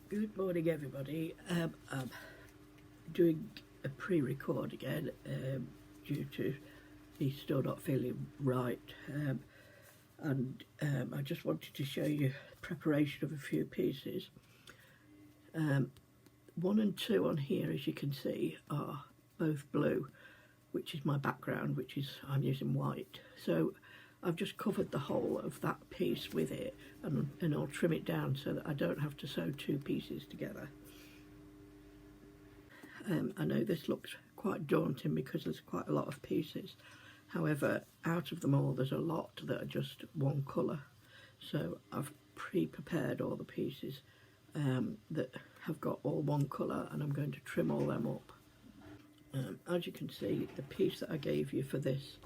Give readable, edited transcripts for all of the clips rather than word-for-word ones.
Good morning, everybody. I'm doing a pre-record again due to me still not feeling right, and I just wanted to show you preparation of a few pieces. 1 and 2 on here, as you can see, are both blue, which is my background, which is I'm using white. So I've just covered the whole of that piece with it, and I'll trim it down so that I don't have to sew 2 pieces together. I know this looks quite daunting because there's quite a lot of pieces. However, out of them all there's a lot that are just one colour. So I've pre-prepared all the pieces that have got all one colour, and I'm going to trim all them up. As you can see, the piece that I gave you for this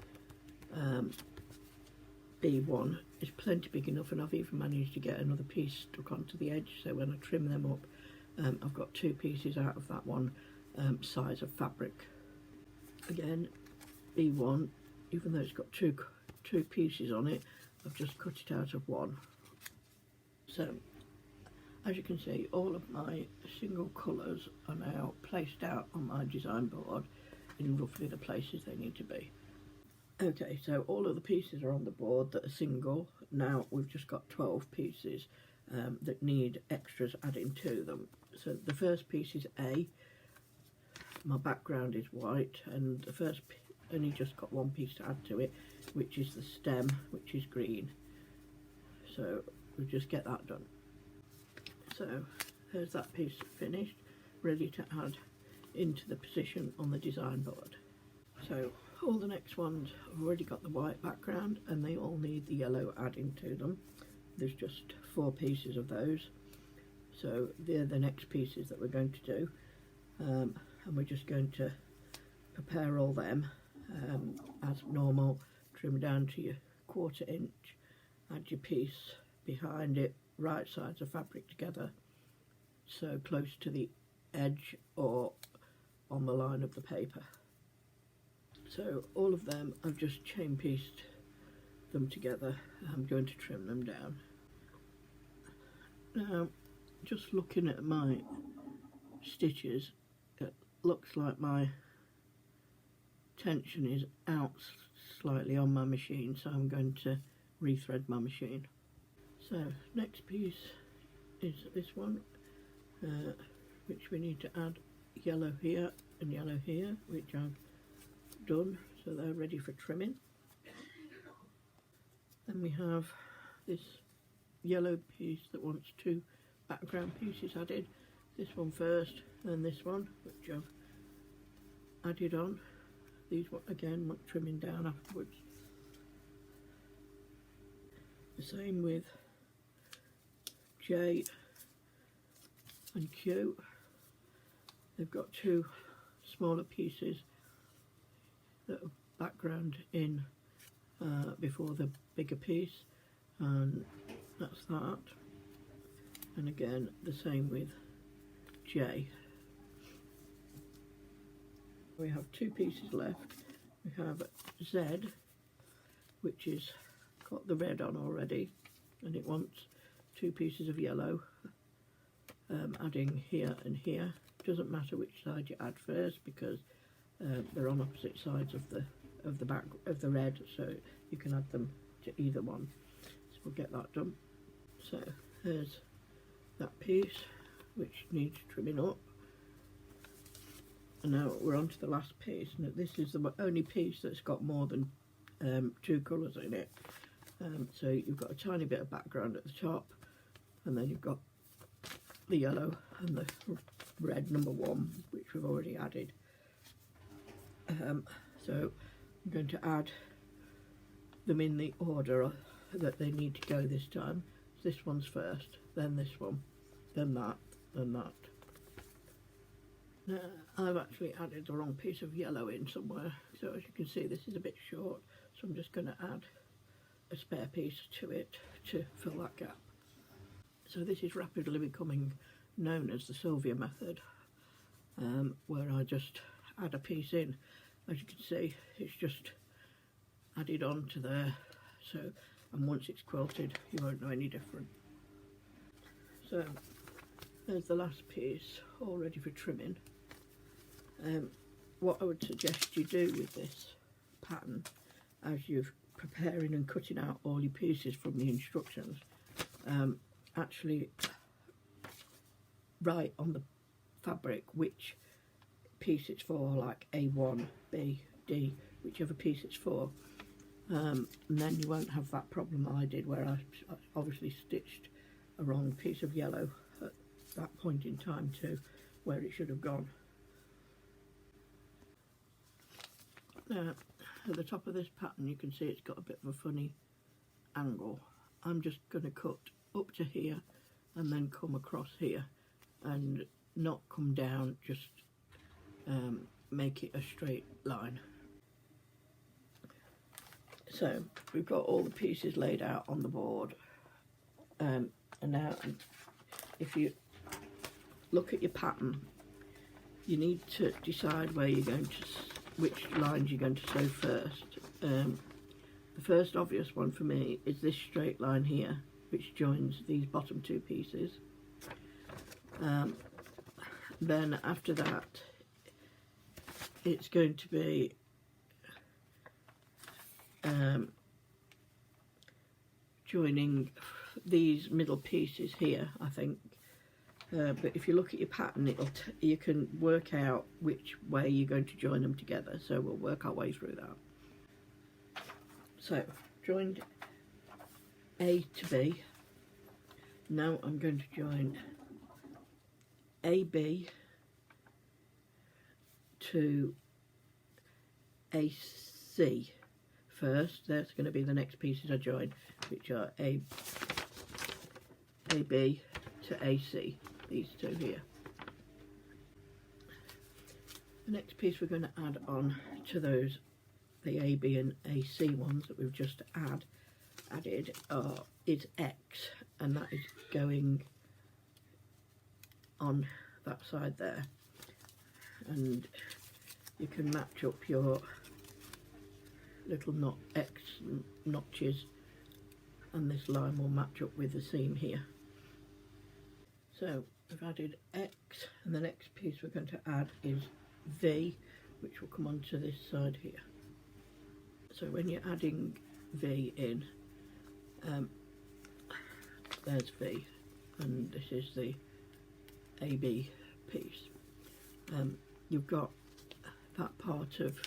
B1 is plenty big enough, and I've even managed to get another piece stuck onto the edge, so when I trim them up I've got 2 pieces out of that one size of fabric. Again, B1, even though it's got two pieces on it, I've just cut it out of one. So as you can see, all of my single colours are now placed out on my design board in roughly the places they need to be. Okay, so all of the pieces are on the board that are single. Now we've just got 12 pieces that need extras adding to them. So the first piece is A. My background is white, and the first only just got 1 piece to add to it, which is the stem, which is green. So we'll just get that done. So there's that piece finished, ready to add into the position on the design board. So all the next ones, I've already got the white background, and they all need the yellow adding to them. There's just 4 pieces of those, so they're the next pieces that we're going to do, and we're just going to prepare all them as normal. Trim down to your 1/4 inch, add your piece behind it, right sides of fabric together, so close to the edge or on the line of the paper. So all of them, I've just chain pieced them together. I'm going to trim them down. Now, just looking at my stitches, it looks like my tension is out slightly on my machine, so I'm going to rethread my machine. So next piece is this one, which we need to add yellow here and yellow here, which I've done, so they're ready for trimming. Then we have this yellow piece that wants 2 background pieces added. This one first, and this one, which I've added on. These again want trimming down afterwards. The same with J and Q. They've got 2 smaller pieces that are background in before the bigger piece, and that's that. And again the same with J. We have 2 pieces left. We have Z, which is got the red on already, and it wants 2 pieces of yellow, adding here and here. Doesn't matter which side you add first, because they're on opposite sides of the back of the red, so you can add them to either one. So we'll get that done. So there's that piece, which needs trimming up. And now we're on to the last piece. Now this is the only piece that's got more than 2 colours in it. So you've got a tiny bit of background at the top, and then you've got the yellow and the red number 1, which we've already added. So I'm going to add them in the order that they need to go this time. So this one's first, then this one, then that, then that. Now, I've actually added the wrong piece of yellow in somewhere, so as you can see this is a bit short, so I'm just going to add a spare piece to it to fill that gap. So this is rapidly becoming known as the Sylvia method, where I just add a piece in. As you can see, it's just added on to there, so, and once it's quilted you won't know any different. So There's the last piece all ready for trimming. What I would suggest you do with this pattern, as you're preparing and cutting out all your pieces from the instructions, actually write on the fabric which piece it's for, like A1, B, D, whichever piece it's for, and then you won't have that problem I did where I obviously stitched a wrong piece of yellow at that point in time to where it should have gone. Now at the top of this pattern you can see it's got a bit of a funny angle. I'm just going to cut up to here and then come across here and not come down, just make it a straight line. So we've got all the pieces laid out on the board, and now if you look at your pattern, you need to decide where you're going to, which lines you're going to sew first. The first obvious one for me is this straight line here, which joins these bottom two pieces. Then after that, it's going to be joining these middle pieces here, I think. But if you look at your pattern, you can work out which way you're going to join them together. So we'll work our way through that. So joined A to B. Now I'm going to join AB to AC first. That's going to be the next pieces I join, which are AB to AC, these two here. The next piece we're going to add on to those, the AB and AC ones that we've just added is X, and that is going on that side there, and you can match up your little X notches, and this line will match up with the seam here. So we've added X, and the next piece we're going to add is V, which will come onto this side here. So when you're adding V in, there's V, and this is the AB piece. You've got that part of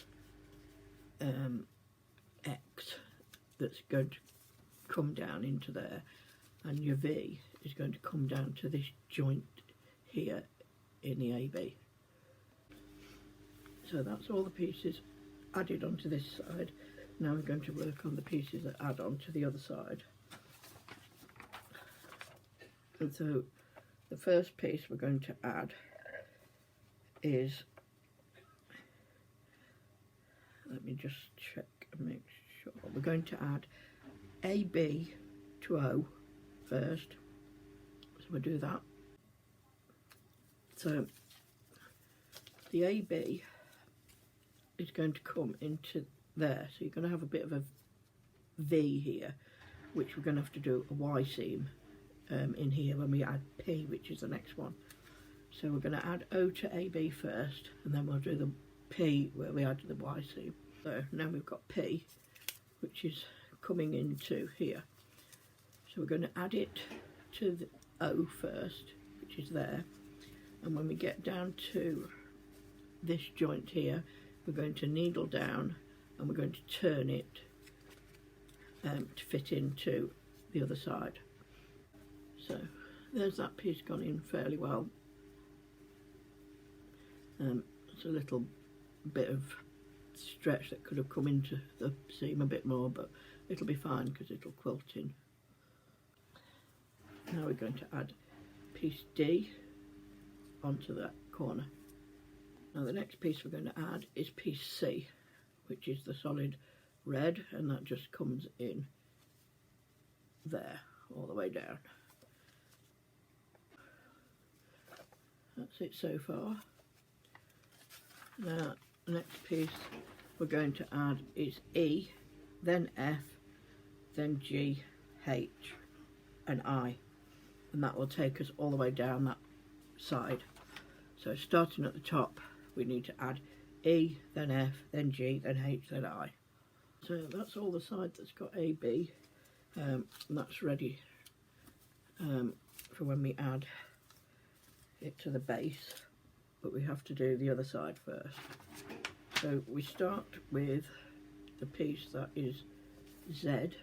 X that's going to come down into there, and your V is going to come down to this joint here in the AB. So that's all the pieces added onto this side. Now we're going to work on the pieces that add on to the other side. And so the first piece we're going to add is, let me just check and make sure, we're going to add AB to O first, so we'll do that. So the AB is going to come into there, so you're going to have a bit of a V here, which we're going to have to do a Y seam in here when we add P, which is the next one. So we're going to add O to AB first, and then we'll do the P where we add the Y seam. So now we've got P, which is coming into here. So we're going to add it to the O first, which is there, and when we get down to this joint here, we're going to needle down and we're going to turn it to fit into the other side. So there's that piece gone in fairly well. It's a little bit of stretch that could have come into the seam a bit more, but it'll be fine because it'll quilt in. Now we're going to add piece D onto that corner. Now the next piece we're going to add is piece C, which is the solid red, and that just comes in there all the way down. That's it so far. Now the next piece we're going to add is E, then F, then G, H and I, and that will take us all the way down that side. So starting at the top, we need to add E, then F, then G, then H, then I. So that's all the side that's got A, B, and that's ready for when we add it to the base, but we have to do the other side first. So we start with the piece that is Z,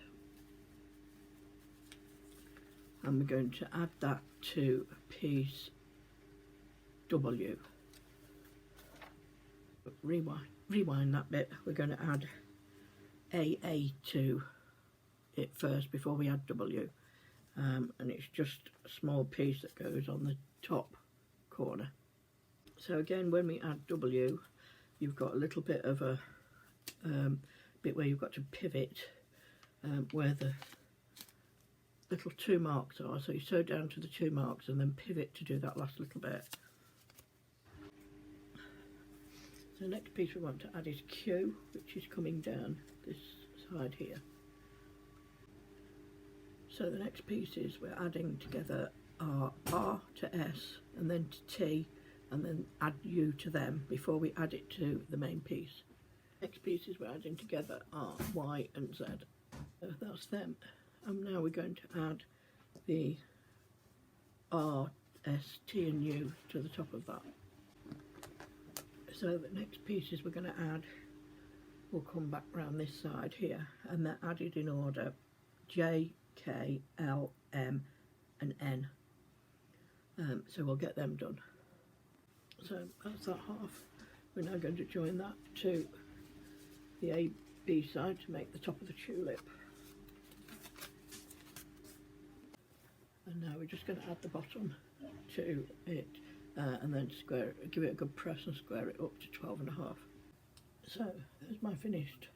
and we're going to add that to piece W. Rewind that bit. We're going to add AA to it first before we add W, and it's just a small piece that goes on the top corner. So again, when we add W, you've got a little bit of a bit where you've got to pivot where the little 2 marks are. So you sew down to the 2 marks and then pivot to do that last little bit. The next piece we want to add is Q, which is coming down this side here. So the next pieces we're adding together are R to S, and then to T, and then add U to them before we add it to the main piece. Next pieces we're adding together are Y and Z. That's them. And now we're going to add the R, S, T and U to the top of that. So the next pieces we're going to add will come back round this side here, and they're added in order J, K, L, M and N. So we'll get them done. So that's that half. We're now going to join that to the A, B side to make the top of the tulip. And now we're just going to add the bottom to it, and then give it a good press and square it up to 12.5. So there's my finished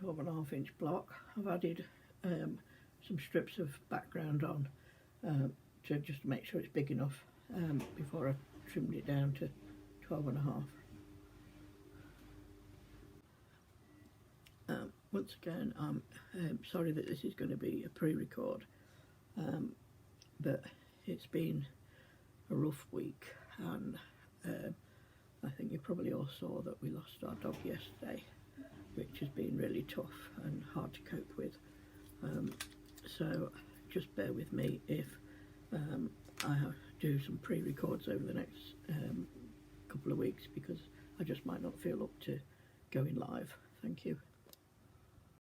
12.5 inch block. I've added some strips of background on to just make sure it's big enough before I trimmed it down to 12.5. Once again, I'm sorry that this is going to be a pre-record, but it's been a rough week, and I think you probably all saw that we lost our dog yesterday, which has been really tough and hard to cope with. So just bear with me if I do some pre-records over the next couple of weeks, because I just might not feel up to going live. Thank you.